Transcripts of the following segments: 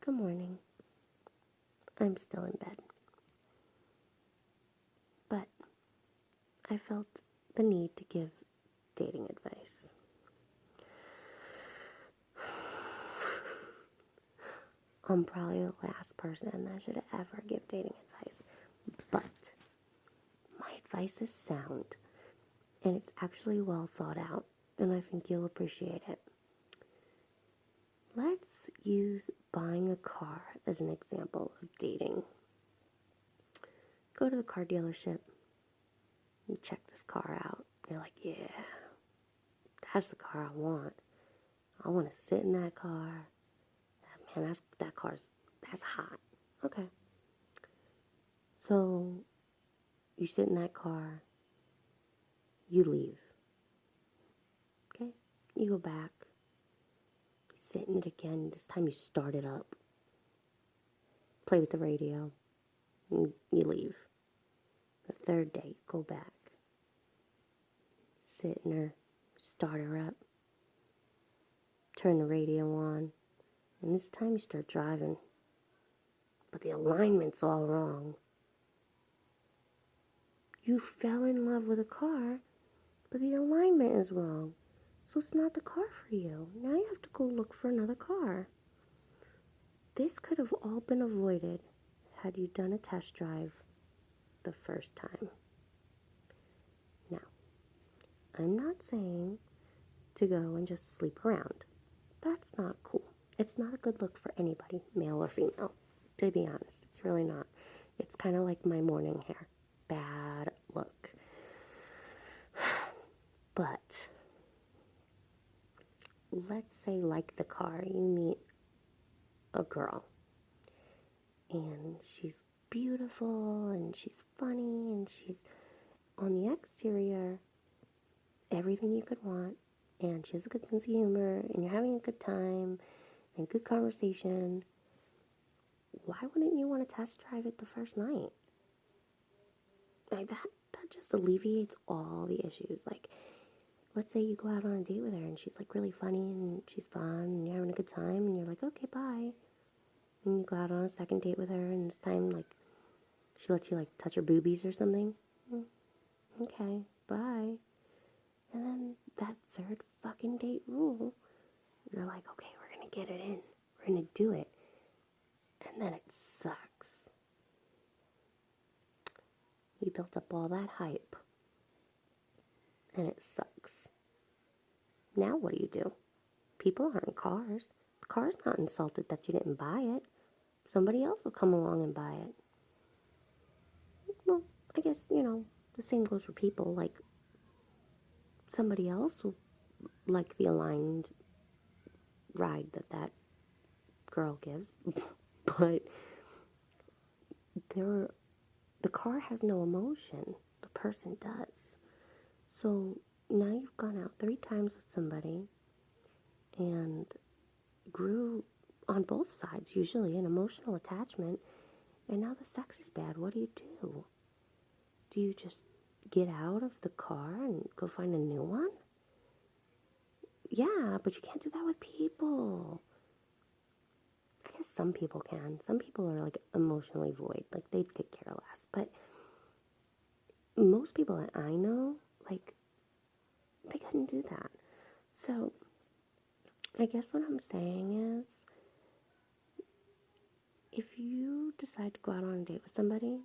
the morning. I'm still in bed. But I felt the need to give dating advice. I'm probably the last person that should ever give dating advice. But my advice is sound. And it's actually well thought out. And I think you'll appreciate it. Let's use buying a car as an example of dating. Go to the car dealership and check this car out. You're like, yeah, that's the car I want. I want to sit in that car. Man, that's hot. Okay. So, you sit in that car. You leave. Okay? You go back. Sit in it again. This time you start it up. Play with the radio. And you leave. The third day, go back. Sit in her. Start her up. Turn the radio on. And this time you start driving. But the alignment's all wrong. You fell in love with a car, but the alignment is wrong. So it's not the car for you. Now you have to go look for another car. This could have all been avoided had you done a test drive the first time. Now, I'm not saying to go and just sleep around. That's not cool. It's not a good look for anybody, male or female. To be honest, it's really not. It's kind of like my morning hair. Bad look. But let's say, like the car, you meet a girl. And she's beautiful, and she's funny, and she's on the exterior everything you could want. And she has a good sense of humor, and you're having a good time, and good conversation. Why wouldn't you want to test drive it the first night? Like that just alleviates all the issues. Like, let's say you go out on a date with her and she's like really funny and she's fun and you're having a good time and you're like, okay, bye. And you go out on a second date with her and this time, like, she lets you like touch her boobies or something. Okay, bye. And then that third fucking date rule, you're like, okay, we're gonna get it in. We're gonna do it. And then it sucks. You built up all that hype. And it sucks. Now what do? People aren't cars. The car's not insulted that you didn't buy it. Somebody else will come along and buy it. Well, I guess, the same goes for people. Like, somebody else will like the aligned ride that girl gives. But the car has no emotion. The person does. So now you've gone out 3 times with somebody and grew on both sides, usually, an emotional attachment, and now the sex is bad. What do? Do you just get out of the car and go find a new one? Yeah, but you can't do that with people. I guess some people can. Some people are, like, emotionally void. Like, they could care less. But most people that I know, like, they couldn't do that. So, I guess what I'm saying is, if you decide to go out on a date with somebody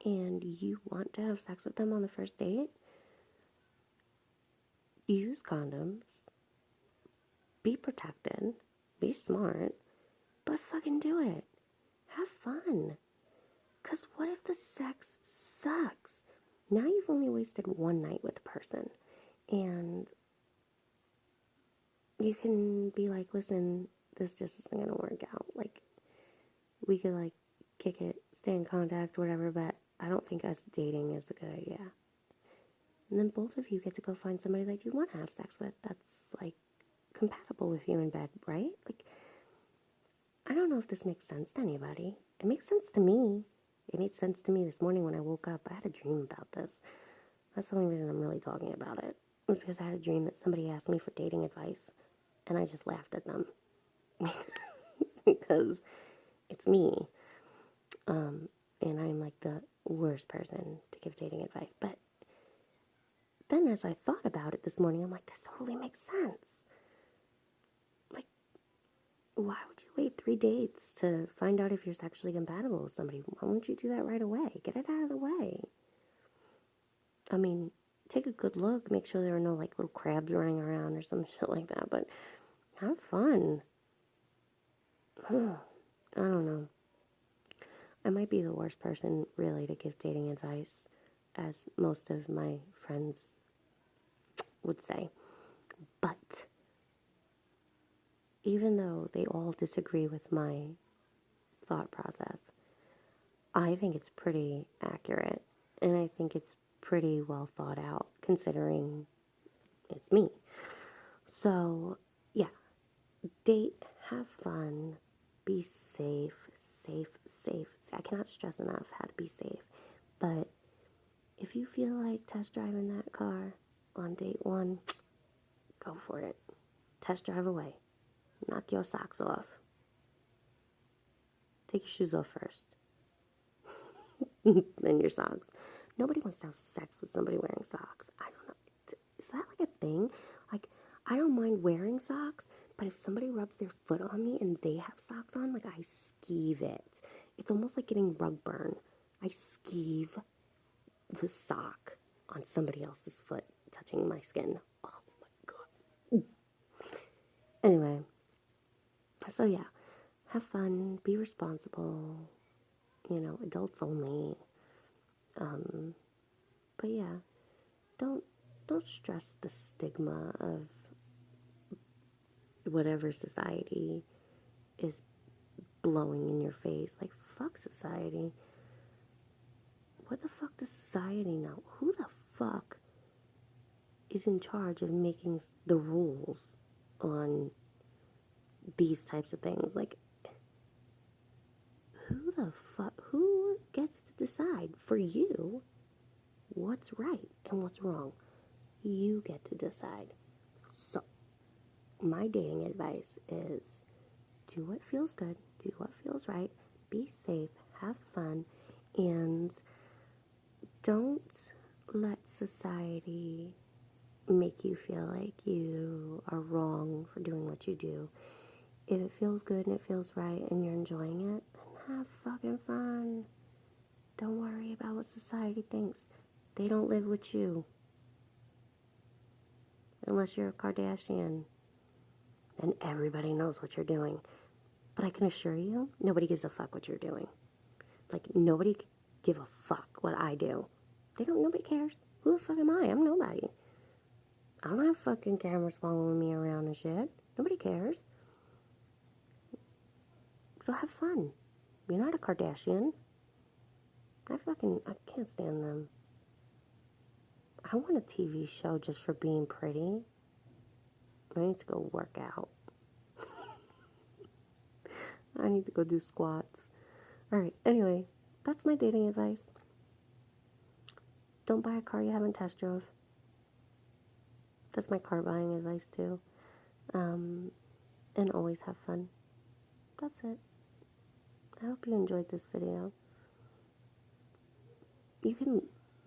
and you want to have sex with them on the first date, use condoms, be protected, be smart, but fucking do it. Have fun. Because what if the sex sucks? Now you've only wasted one night with the person. And you can be like, listen, this just isn't going to work out. Like, we could, like, kick it, stay in contact, whatever, but I don't think us dating is a good idea. And then both of you get to go find somebody that you want to have sex with that's, like, compatible with you in bed, right? Like, I don't know if this makes sense to anybody. It makes sense to me. It made sense to me this morning when I woke up. I had a dream about this. That's the only reason I'm really talking about it. It was because I had a dream that somebody asked me for dating advice, and I just laughed at them. Because It's me. And I'm like the worst person to give dating advice. But then as I thought about it this morning, I'm like, this totally makes sense. Like, why would you wait 3 dates to find out if you're sexually compatible with somebody? Why wouldn't you do that right away? Get it out of the way. I mean, take a good look. Make sure there are no, like, little crabs running around or some shit like that. But have fun. I don't know. I might be the worst person, really, to give dating advice, as most of my friends would say. But even though they all disagree with my thought process, I think it's pretty accurate, and I think it's pretty well thought out, considering it's me. So, yeah, date, have fun, be safe. I cannot stress enough how to be safe. But if you feel like test driving that car on date 1, go for it. Test drive away. Knock your socks off. Take your shoes off first. Then your socks. Nobody wants to have sex with somebody wearing socks. I don't know. Is that like a thing? Like, I don't mind wearing socks, but if somebody rubs their foot on me and they have socks on, like, I skeeve it. It's almost like getting rug burn. I skeeve the sock on somebody else's foot touching my skin. Oh my God. Anyway, so yeah, have fun, be responsible, adults only. But yeah, don't stress the stigma of whatever society is blowing in your face. Like, fuck society. What the fuck does society know? Who the fuck is in charge of making the rules on these types of things? Like, who gets to decide for you what's right and what's wrong? You get to decide. So, my dating advice is do what feels good, do what feels right, be safe, have fun, and don't let society make you feel like you are wrong for doing what you do. If it feels good and it feels right and you're enjoying it, then have fucking fun. Don't worry about what society thinks. They don't live with you. Unless you're a Kardashian. Then everybody knows what you're doing. But I can assure you, nobody gives a fuck what you're doing. Like, nobody give a fuck what I do. Nobody cares. Who the fuck am I? I'm nobody. I don't have fucking cameras following me around and shit. Nobody cares. So have fun. You're not a Kardashian. I can't stand them. I want a TV show just for being pretty. I need to go work out. I need to go do squats. Alright, anyway, that's my dating advice. Don't buy a car you haven't test drove. That's my car buying advice too. And always have fun. That's it. I hope you enjoyed this video. You can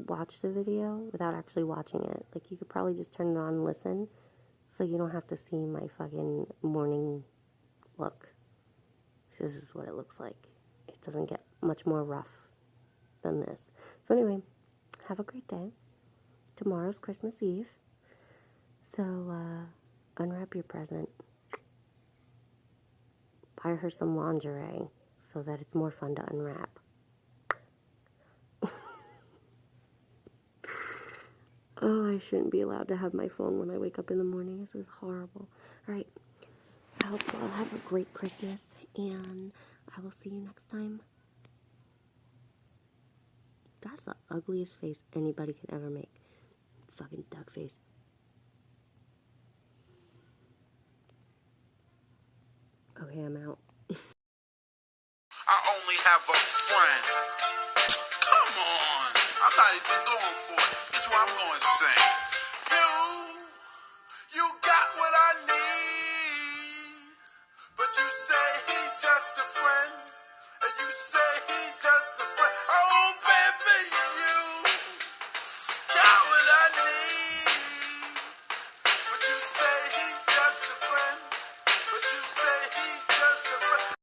watch the video without actually watching it. Like, you could probably just turn it on and listen, so you don't have to see my fucking morning look. This is what it looks like. It doesn't get much more rough than this. So anyway, have a great day. Tomorrow's Christmas Eve. So, unwrap your present. Buy her some lingerie so that it's more fun to unwrap. Oh, I shouldn't be allowed to have my phone when I wake up in the morning. This is horrible. Alright, I hope you all have a great Christmas, and I will see you next time. That's the ugliest face anybody could ever make. Fucking duck face. Okay, I'm out. I only have a friend. Come on. I'm not even going for it. This is what I'm going to say. You got what I need. But you say he's just a friend. And you say he just